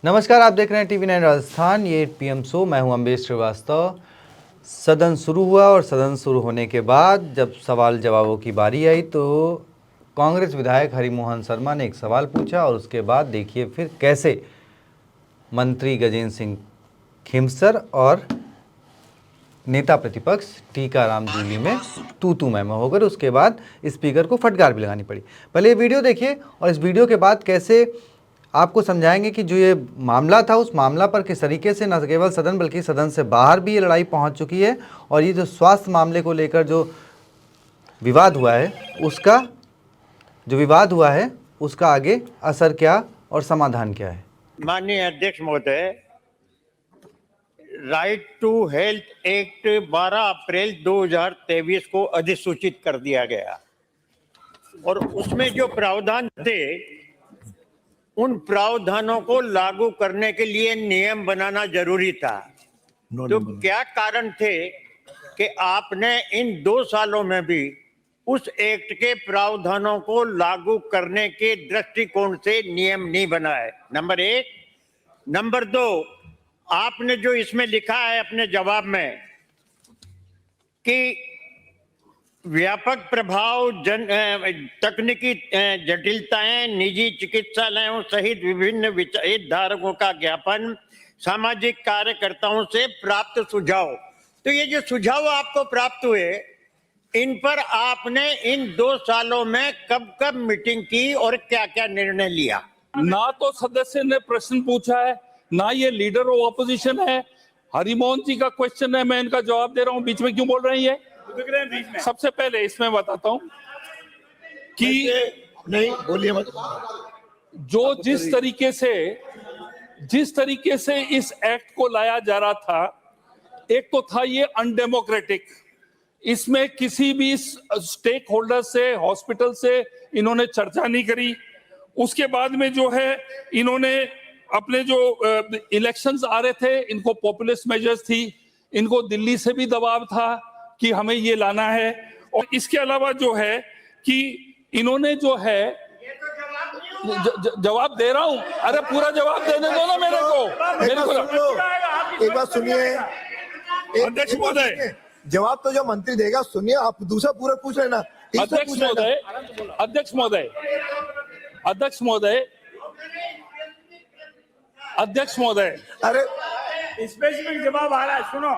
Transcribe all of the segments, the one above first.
नमस्कार, आप देख रहे हैं टीवी 9 राजस्थान। ये 8 PM शो। मैं हूं अम्बेश श्रीवास्तव। सदन शुरू हुआ और सदन शुरू होने के बाद जब सवाल जवाबों की बारी आई तो कांग्रेस विधायक हरिमोहन शर्मा ने एक सवाल पूछा और उसके बाद देखिए फिर कैसे मंत्री गजेंद्र सिंह खींवसर और नेता प्रतिपक्ष टीकाराम जूली में तू मैं होकर उसके बाद स्पीकर को फटकार भी लगानी पड़ी। पहले ये वीडियो देखिए और इस वीडियो के बाद कैसे आपको समझाएंगे कि जो ये मामला था उस मामला पर किस तरीके से न केवल सदन बल्कि सदन से बाहर भी ये लड़ाई पहुंच चुकी है और ये जो स्वास्थ्य मामले को लेकर जो विवाद हुआ है उसका आगे असर क्या और समाधान क्या है। माननीय अध्यक्ष महोदय, राइट टू हेल्थ एक्ट 12 अप्रैल 2023 को अधिसूचित कर दिया गया और उसमें जो प्रावधान थे उन प्रावधानों को लागू करने के लिए नियम बनाना जरूरी था। तो क्या कारण थे कि आपने इन 2 सालों में भी उस एक्ट के प्रावधानों को लागू करने के दृष्टिकोण से नियम नहीं बनाए? नंबर 1। नंबर 2, आपने जो इसमें लिखा है अपने जवाब में कि व्यापक प्रभाव तकनीकी जटिलताएं, निजी चिकित्सालयों सहित विभिन्न हितधारकों का ज्ञापन, सामाजिक कार्यकर्ताओं से प्राप्त सुझाव। तो ये जो सुझाव आपको प्राप्त हुए, इन पर आपने इन 2 सालों में कब कब मीटिंग की और क्या क्या निर्णय लिया? ना तो सदस्य ने प्रश्न पूछा है, ना ये लीडर ऑफ ऑपोजिशन है। हरिमोहन जी का क्वेश्चन है, मैं इनका जवाब दे रहा हूं। बीच में क्यों बोल रहे हैं ये? सबसे पहले इसमें बताता हूं कि नहीं बोलिए मत। जो जिस तरीके से इस एक्ट को लाया जा रहा था, एक तो था ये अनडेमोक्रेटिक। इसमें किसी भी स्टेक होल्डर से, हॉस्पिटल से इन्होंने चर्चा नहीं करी। उसके बाद में जो है इन्होंने अपने जो इलेक्शंस आ रहे थे, इनको पॉपुलिस्ट मेजर्स थी, इनको दिल्ली से भी दबाव था कि हमें ये लाना है। और इसके अलावा जो है कि इन्होंने जो है जवाब दे रहा हूं। अरे पूरा जवाब देने दो ना मेरे को। एक बात सुनिए अध्यक्ष महोदय, जवाब तो जो मंत्री देगा सुनिए, आप दूसरा पूरा पूछ लेना। अध्यक्ष महोदय, अरे स्पेसिफिक जवाब आ रहा है, सुनो।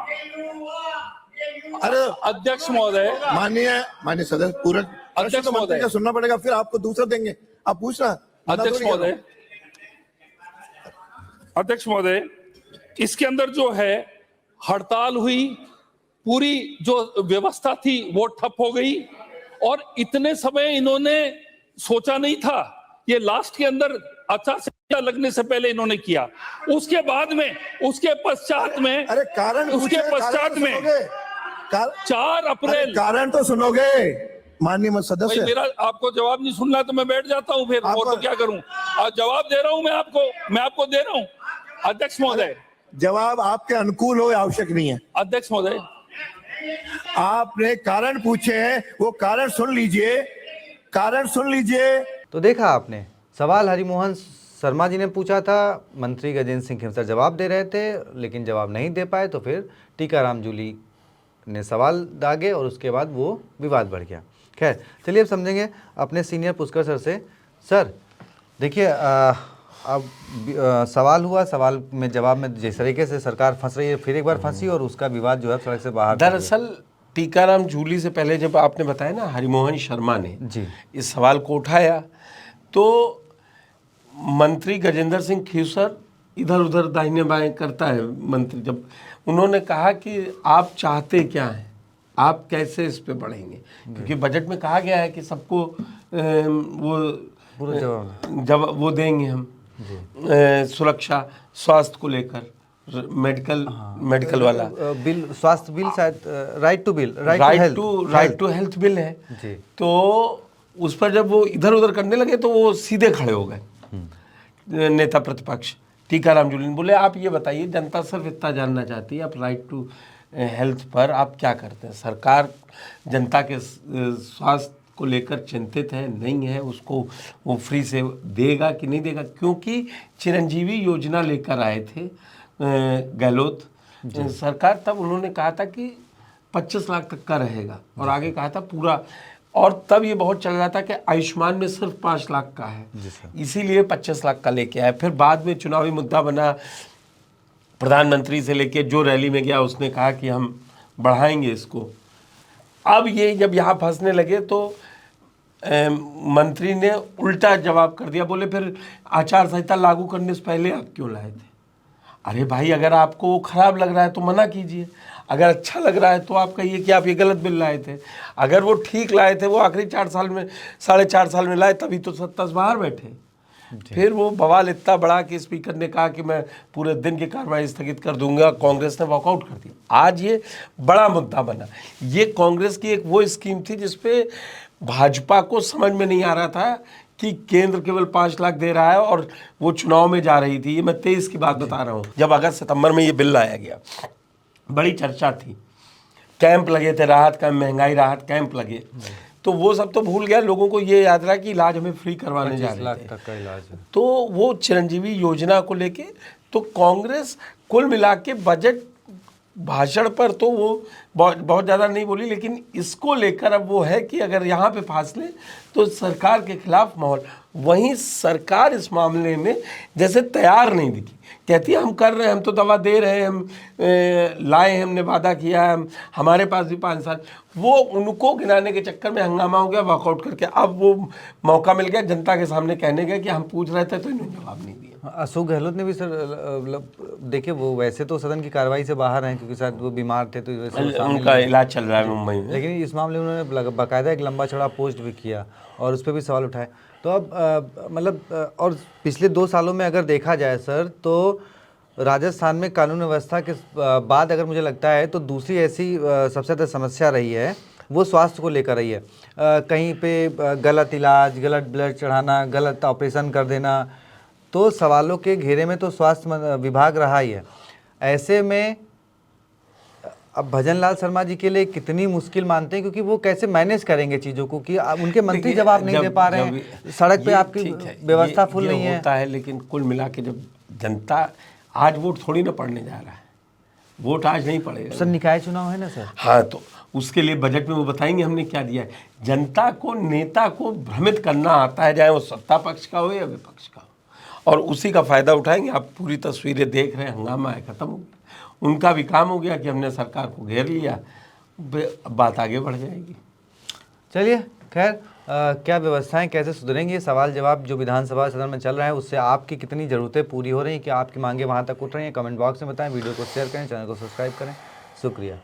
अरे अध्यक्ष महोदय, माननीय सदस्य पूरा अध्यक्ष तो मंत्री महोदय का सुनना पड़ेगा, फिर आपको दूसरा देंगे। आप पूछना। अध्यक्ष महोदय, इसके अंदर जो है हड़ताल हुई, पूरी जो व्यवस्था थी वो ठप हो गई और इतने समय इन्होंने सोचा नहीं था। ये लास्ट के अंदर आचार संहिता लगने से पहले इन्होंने किया। उसके बाद में, उसके पश्चात में, अरे कारण 4 अप्रैल, कारण तो सुनोगे माननीय सदस्य। मेरा आपको जवाब नहीं सुनना तो मैं बैठ जाता हूं, फिर वो तो क्या करूं। जवाब दे रहा हूं मैं आपको दे रहा हूं। अध्यक्ष महोदय, जवाब आपके अनुकूल हो आवश्यक नहीं है। अध्यक्ष महोदय, आपने कारण पूछे हैं, वो कारण सुन लीजिए। तो देखा आपने, सवाल हरिमोहन शर्मा जी ने पूछा था, मंत्री गजेंद्र सिंह खींवसर जवाब दे रहे थे लेकिन जवाब नहीं दे पाए, तो फिर टीकाराम जूली ने सवाल दागे और उसके बाद वो विवाद बढ़ गया। खैर चलिए अब समझेंगे अपने सीनियर पुष्कर सर से। सर देखिए, अब सवाल हुआ, सवाल में जवाब में जिस तरीके से सरकार फंस रही है, फिर एक बार फंसी और उसका विवाद जो है सड़क से बाहर। दरअसल टीकाराम जूली से पहले जब आपने बताया ना हरिमोहन शर्मा ने जी इस सवाल को उठाया, तो मंत्री गजेंद्र सिंह खींवसर इधर उधर दाहिने बाएं करता है मंत्री। जब उन्होंने कहा कि आप चाहते क्या हैं, आप कैसे इस पे बढ़ेंगे, क्योंकि बजट में कहा गया है कि सबको वो जब वो देंगे हम सुरक्षा, स्वास्थ्य को लेकर, मेडिकल वाला बिल, स्वास्थ्य बिल, शायद राइट टू हेल्थ बिल है जी। तो उस पर जब वो इधर उधर करने लगे तो वो सीधे खड़े हो गए नेता प्रतिपक्ष टीकाराम जूली ने। बोले आप ये बताइए, जनता सिर्फ इतना जानना चाहती है, आप राइट टू हेल्थ पर आप क्या करते हैं? सरकार जनता के स्वास्थ्य को लेकर चिंतित है, नहीं है, उसको वो फ्री से देगा कि नहीं देगा, क्योंकि चिरंजीवी योजना लेकर आए थे गहलोत सरकार, तब उन्होंने कहा था कि 25 लाख तक का रहेगा और आगे कहा था पूरा, और तब ये बहुत चल रहा था कि आयुष्मान में सिर्फ 5 लाख का है, इसीलिए 25 लाख का लेके आए। फिर बाद में चुनावी मुद्दा बना, प्रधानमंत्री से लेके जो रैली में गया उसने कहा कि हम बढ़ाएंगे इसको। अब ये जब यहाँ फंसने लगे तो मंत्री ने उल्टा जवाब कर दिया, बोले फिर आचार संहिता लागू करने से पहले आप क्यों लाए थे? अरे भाई, अगर आपको वो खराब लग रहा है तो मना कीजिए, अगर अच्छा लग रहा है तो आप कहिए कि आप ये गलत बिल लाए थे। अगर वो ठीक लाए थे, वो आखिरी 4 साल में 4.5 साल में लाए, तभी तो सत्ता से बाहर बैठे। फिर वो बवाल इतना बड़ा कि स्पीकर ने कहा कि मैं पूरे दिन की कार्रवाई स्थगित कर दूंगा, कांग्रेस ने वॉकआउट कर दिया। आज ये बड़ा मुद्दा बना। ये कांग्रेस की एक वो स्कीम थी जिसपे भाजपा को समझ में नहीं आ रहा था कि केंद्र केवल 5 लाख दे रहा है और वो चुनाव में जा रही थी। ये मैं 23 की बात बता रहा हूँ, जब अगस्त सितंबर में ये बिल लाया गया, बड़ी चर्चा थी, कैंप लगे थे, राहत कैंप, महंगाई राहत कैंप लगे, तो वो सब तो भूल गया। लोगों को ये याद रहा कि इलाज हमें फ्री करवाने जा रहे थे, तक का इलाज है। तो वो चिरंजीवी योजना को लेके तो कांग्रेस कुल मिला के बजट भाषण पर तो वो बहुत ज़्यादा नहीं बोली, लेकिन इसको लेकर अब वो है कि अगर यहाँ पे फासले तो सरकार के खिलाफ माहौल। वहीं सरकार इस मामले में जैसे तैयार नहीं दिखी, कहती है हम कर रहे हैं, हम तो दवा दे रहे हैं, हम लाए हैं, हमने वादा किया है, हमारे पास भी 5 साल। वो उनको गिनाने के चक्कर में हंगामा हो गया, वॉकआउट करके अब वो मौका मिल गया जनता के सामने कहने का कि हम पूछ रहे थे तो इन्होंने जवाब नहीं दिया। अशोक गहलोत ने भी सर मतलब देखिए, वो वैसे तो सदन की कार्रवाई से बाहर हैं क्योंकि शायद वो बीमार थे, तो वैसे वो शामिल उनका नहीं। इलाज चल रहा है मुंबई में, लेकिन इस मामले में उन्होंने बाकायदा एक लंबा चौड़ा पोस्ट भी किया और उस पर भी सवाल उठाए। तो अब मतलब और पिछले 2 सालों में अगर देखा जाए सर, तो राजस्थान में कानून व्यवस्था के बाद अगर मुझे लगता है तो दूसरी ऐसी सबसे ज़्यादा समस्या रही है, वो स्वास्थ्य को लेकर रही है। कहीं पे गलत इलाज, गलत ब्लड चढ़ाना, गलत ऑपरेशन कर देना, तो सवालों के घेरे में तो स्वास्थ्य विभाग रहा ही है। ऐसे में अब भजन लाल शर्मा जी के लिए कितनी मुश्किल मानते हैं, क्योंकि वो कैसे मैनेज करेंगे चीज़ों को कि उनके मंत्री जवाब नहीं दे पा रहे हैं, सड़क पे आपकी व्यवस्था फुल नहीं है। होता है, लेकिन कुल मिला के जब जनता आज वोट थोड़ी ना पड़ने जा रहा है, वोट आज नहीं पड़ेगा सर, निकाय चुनाव है ना सर। हाँ, तो उसके लिए बजट में वो बताएंगे हमने क्या दिया है। जनता को, नेता को भ्रमित करना आता है, चाहे वो सत्ता पक्ष का हो या विपक्ष का हो, और उसी का फायदा उठाएंगे। आप पूरी तस्वीरें देख रहे हैं, हंगामा है, खत्म हो गया। उनका भी काम हो गया कि हमने सरकार को घेर लिया, बात आगे बढ़ जाएगी। चलिए खैर, क्या व्यवस्थाएं कैसे सुधरेंगी, ये सवाल जवाब जो विधानसभा सदन में चल रहा है उससे आपकी कितनी ज़रूरतें पूरी हो रही हैं, कि आपकी मांगे वहां तक उठ रही हैं, कमेंट बॉक्स में बताएं। वीडियो को शेयर करें, चैनल को सब्सक्राइब करें। शुक्रिया।